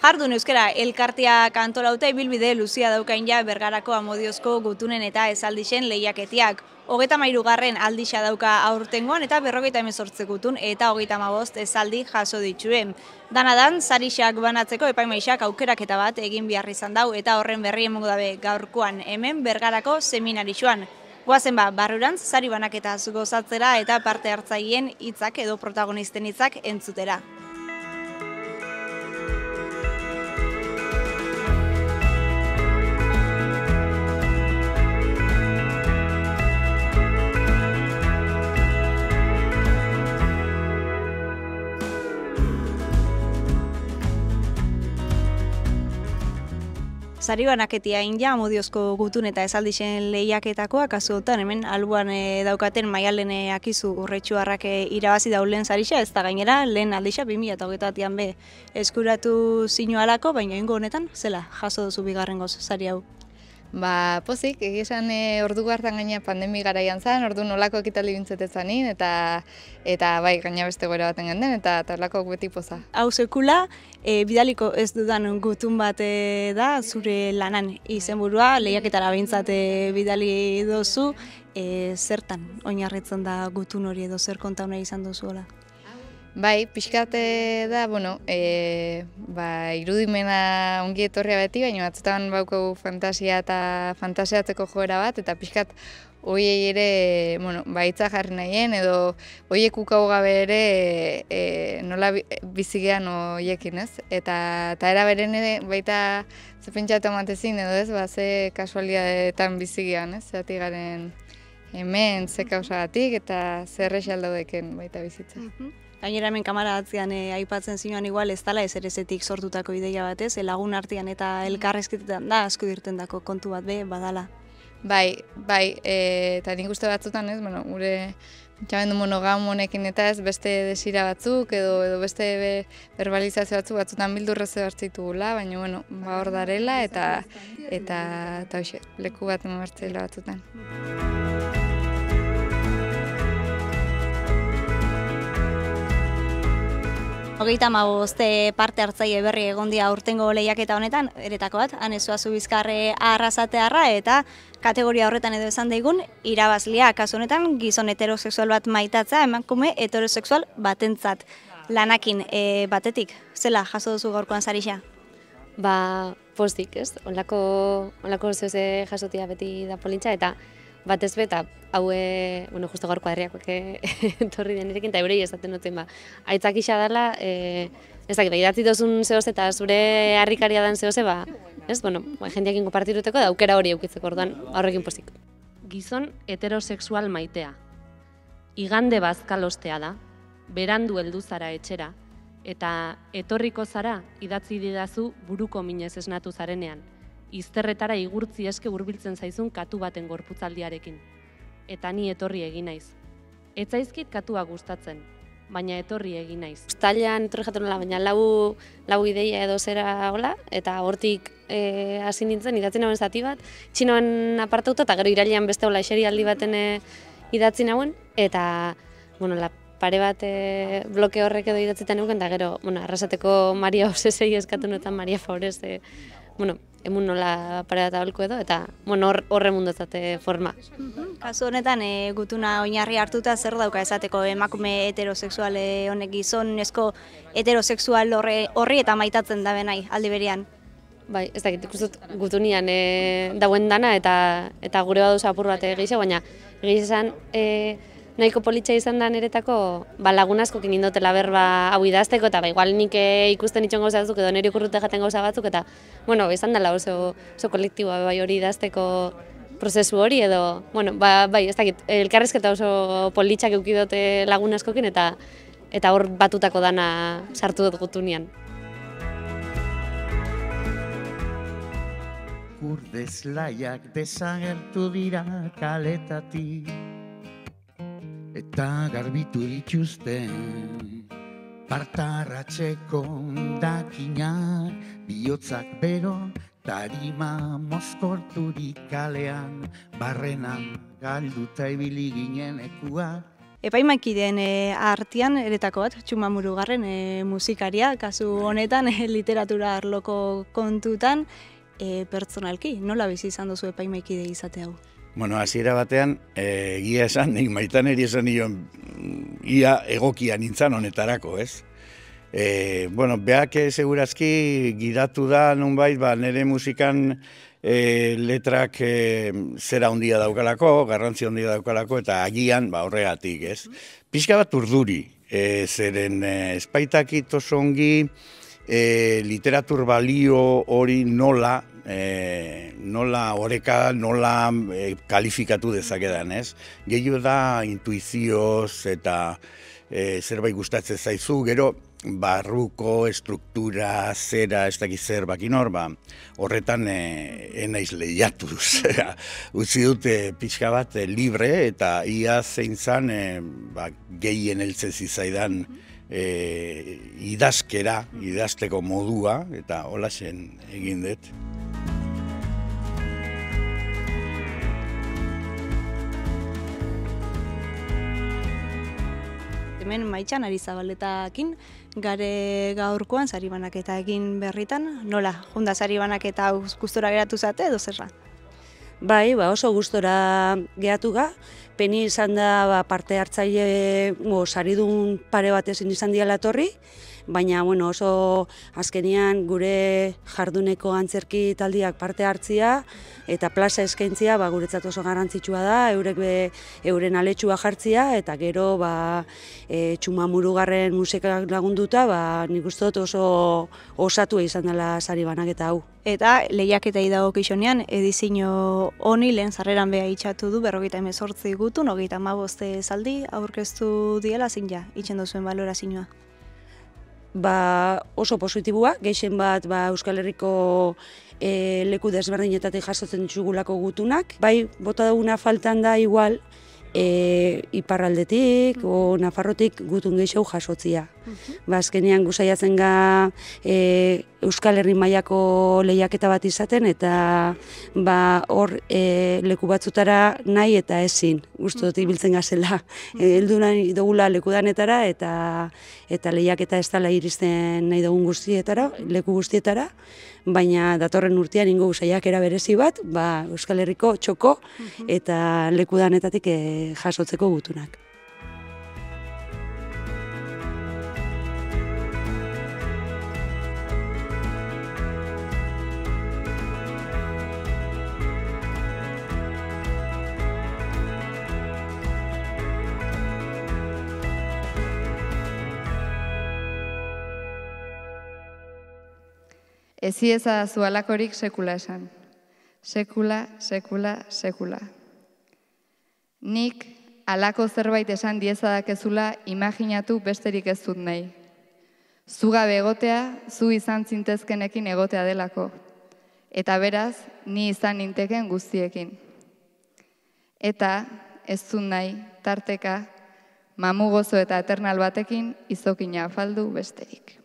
Jardun euskara elkartea kantolauta ibilbide luzia daukain ja Bergarako Amodiozko gutunen eta esaldixen lehiaketiak. 33. aldixa dauka aurtengoan eta 58 gutun eta 35 esaldi jaso dituen. Danadan, sarixak banatzeko epaimaixak aukeraketa bat egin behar izan dau eta horren berri emongo dabe gaurkoan hemen Bergarako seminarixoan. Goazen barrurantz, sari banaketaz gozatzera eta parte hartzaileen hitzak edo protagonisten hitzak entzutera. Sari banaketia inja Amodiozko gutun eta esaldixen lehiaketakoa, kasuotan hemen albuan daukaten Maialen Akizu Urretxuarrak irabazi daulen sarixa, ez da gainera lehen aldixa 2021an be eskuratu zinualako, baina ingo honetan zela jaso duzu bigarrengoz sari hau. Pozik, egizan ordu hartan gaina pandemi garaian zen, ordu nolako ekitaldi bintzetezanin, eta bai, gaina beste goera baten genden, eta talako beti poza. Hau sekula, bidaliko ez dudan gutun bat da, zure lanan izenburua, lehiaketara behintzat bidali dozu, zertan oinarritzen da gutun hori edo zer konta nahi izan duzuela? Bai, pixkat da, irudimena ongi etorria beti, baina batzutan bauko fantasia eta fantasiatzeko joera bat, eta pixkat hoiei ere, hitza jarri nahien, edo hoiek ukau gabe ere nola bizigean hoiekin, ez? Eta era beren ere, baita ze pentsatu amatezin, edo ez, ze kasualidadetan bizigean, ez? Zerati garen hemen, ze kausagatik, eta zer daudekin baita bizitza. Gainera hemen kamara atzean aipatzen zinuan igual ez dala ezerezetik sortutako ideia batez, lagun artean eta elkarrezketetan da asko dirtendako kontu bat badala. Bai, eta nik uste batzutan ez, gure pentsamendu monogamo honekin eta ez beste desira batzuk edo beste verbalizazio batzuk batzutan bildurreze hartzitugula, baina hor darela eta hoxe, leku bat emartzela batzutan. 35 parte hartzaile berri egondia aurtengo lehiaketa honetan, eretako bat, Anezuazu Bizkarre Arrasatearra eta kategoria horretan edo esan daigun irabazlea, kasu honetan gizon heterosexual bat maitatza, emakume heterosexual batentzat. Lanakin batetik, zela jaso duzu gaurkoan sarixa? Pozik, ez? Olako zeuze jasotia beti da polintza eta batez beta, hau, justo gaur kuadriakoek etorri denerekin, eta eurei esaten duten, aitzak isa dela, ez dakit, idatzi dozun zehoz eta zure harrikaria dan zehoz, jendeakin konpartiruteko da aukera hori eukitzeko orduan horrekin pozik. Gizon heterosexual maitea. Igande bazkalostea da, berandu heldu zara etxera, eta etorriko zara idatzi didazu buruko minez esnatu zarenean. Izterretara igurtzi eske hurbiltzen zaizun katu baten gorputzaldiarekin. Eta ni etorri egin naiz. Ez zaizkit katua gustatzen, baina etorri egin naiz. Uztailean etorri jaten nola, baina lau ideia edo zera hola, eta hortik hasi nintzen idatzi nauen zati bat, txinoan apartauta eta gero irailean beste hola eserialdi baten idatzi nauen, eta pare bat bloke horrek edo idatzita neuken, eta gero Arrasateko Maria Osesei eskatu nuetan Maria Faurez, emun nola pare bat aholko edo, eta horre mundotzate forma. Kasu honetan, gutuna oinarri hartuta zer dauka esateko emakume heterosexual honek gizonezko heterosexual horri eta maitatzen da benai, aldi berean? Bai, ez dakit, ikustut gutunian dauen dana eta gure baduz apur bat gehiago, baina gehiago nahiko politxa izan da niretako lagun askokin indotela berba hau idazteko, eta igual nik ikusten itxon gauza batzuk edo nire ikurrute jaten gauza batzuk, eta izan dela oso kolektiboa bai hori idazteko prozesu hori edo, bai, ez dakit, elkarrezketa oso politxak eukidote lagun askokin, eta hor batutako dana sartu dut gutunian. Urdezlaiak desagertu dira kaletatik, eta garbitu dituzte partarratzeko hondakinak, bihotzak bero, tarima mozkorturik kalean, barrena galduta ibili ginen ekuak, Epaimaikideen artean eretako bat, Txuma Murugarren musikaria, kasu honetan literatura arloko kontutan, pertsonalki, nola bizi izan duzu epaimaikide izate hau? Bueno, hasiera batean, egia esan, nik Maitaneri esan nion, ia egokia nintzan honetarako, ez? Bueno, beak segurazki gidatu da, nonbait, nire musikan letrak zera handia daukalako, garrantzi handia daukalako, eta agian, horregatik, ez? Pixka bat urduri, zeren espaitakit oso ongi literatur balio hori nola oreka, nola kalifikatu dezakedan, ez? Gehiago da intuizioz eta zerbait gustatzen zaizu, gero barruko, struktura, zera, ez dakiz zer bakinor, horretan enaiz lehiatuz. Utzi dute pixka bat libre eta ia zein zan gehien heltzen zizaidan idazteko modua, eta holaxen egin dut. Hemen Maitxan Arizabaletakin gare gaurkoan sari banaketa egin berritan, nola? Junda sari banaketa gustora geratu zate edo zerra? Bai, oso gustora geratu ga. Peni izan da parte hartzaile saridun pare bat ezin izan diala etorri, baina oso azkenian gure jarduneko antzerki taldiak parte hartzia eta plaza eskaintzia guretzat oso garrantzitsua da, eurek euren aletxua jartzia eta gero Txuma Murugarren musikak lagunduta, nik uste dut oso osatua izan dela sari banaketa hau. Eta lehiaketei dagokizunean edizio honi lehen sarreran beha itxatu du 58 gutun, 35 zaldi aurkeztu diela zein ja, itxen duzuen balorazioa? Oso positibua, gehien bat Euskal Herriko leku desberdinetatik jasotzen ditugulako gutunak. Bai, bota duguna faltan da igual, iparraldetik o Nafarrotik gutun gehiago jasotzia. Azkenean gusaiatzen ga Euskal Herri mailako lehiaketa bat izaten eta hor leku batzutara nahi eta ezin, gustu dut ibiltzen gazela. Heldu nahi dugula lekudanetara eta lehiaketa ez dela iristen nahi dugun guztietara, leku guztietara, baina datorren urtean ingo saiakera berezi bat, Euskal Herriko txoko eta lekudanetatik jasotzeko gutunak. Ezi ezadazu halakorik sekula esan. Sekula, sekula, sekula. Nik halako zerbait esan diezadakezula imaginatu besterik ez dut nahi. Zu gabe egotea, zu izan zintezkenekin egotea delako. Eta beraz, ni izan ninteken guztiekin. Eta ez dut nahi, tarteka, mamu gozo eta eternal batekin izokina afaldu besterik.